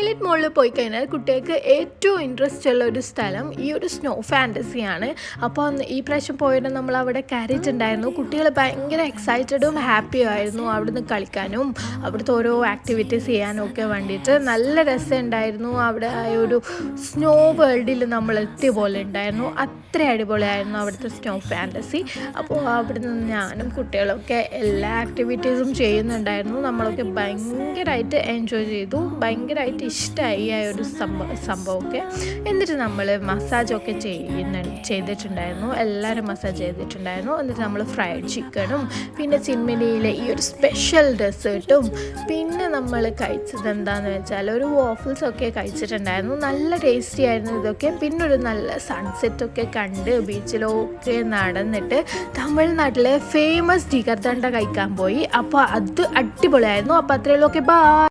Highlight മോളിൽ പോയി കഴിഞ്ഞാൽ കുട്ടികൾക്ക് ഏറ്റവും ഇൻട്രസ്റ്റ് ഉള്ള ഒരു സ്ഥലം ഈ ഒരു സ്നോ ഫാൻറ്റസിയാണ്. അപ്പോൾ ഈ പ്രാവശ്യം പോയിട്ട് നമ്മൾ അവിടെ കയറിയിട്ടുണ്ടായിരുന്നു. കുട്ടികൾ ഭയങ്കര എക്സൈറ്റഡും ഹാപ്പിയും ആയിരുന്നു അവിടുന്ന് കളിക്കാനും അവിടുത്തെ ഓരോ ആക്ടിവിറ്റീസ് ചെയ്യാനും ഒക്കെ വേണ്ടിയിട്ട്. നല്ല രസമുണ്ടായിരുന്നു. അവിടെ ഒരു സ്നോ വേൾഡിൽ നമ്മൾ എത്തിയ പോലെ ഉണ്ടായിരുന്നു. അത്ര അടിപൊളിയായിരുന്നു അവിടുത്തെ സ്നോ ഫാൻറ്റസി. അപ്പോൾ അവിടുന്ന് ഞാനും കുട്ടികളൊക്കെ എല്ലാ ആക്ടിവിറ്റീസും ചെയ്യുന്നുണ്ടായിരുന്നു. നമ്മളൊക്കെ ഭയങ്കരമായിട്ട് എൻജോയ് ചെയ്തു. ഭയങ്കരമായിട്ട് ഇഷ്ടമായി ആ ഒരു സംഭവമൊക്കെ. എന്നിട്ട് നമ്മൾ മസാജൊക്കെ ചെയ്തിട്ടുണ്ടായിരുന്നു. എല്ലാവരും മസാജ് ചെയ്തിട്ടുണ്ടായിരുന്നു. എന്നിട്ട് നമ്മൾ ഫ്രൈഡ് ചിക്കനും പിന്നെ ചിമ്മിനിയിലെ ഈ ഒരു സ്പെഷ്യൽ ഡെസേർട്ടും പിന്നെ നമ്മൾ കഴിച്ചത് എന്താണെന്ന് വെച്ചാൽ ഒരു വാഫിൾസൊക്കെ കഴിച്ചിട്ടുണ്ടായിരുന്നു. നല്ല ടേസ്റ്റി ആയിരുന്നു ഇതൊക്കെ. പിന്നെ ഒരു നല്ല സൺസെറ്റൊക്കെ കണ്ട് ബീച്ചിലൊക്കെ നടന്നിട്ട് തമിഴ്നാട്ടിലെ ഫേമസ് ജിഗർദണ്ഡ കഴിക്കാൻ പോയി. അപ്പോൾ അത് അടിപൊളിയായിരുന്നു. അപ്പോൾ അത്രയുള്ളൂ. Okay, by.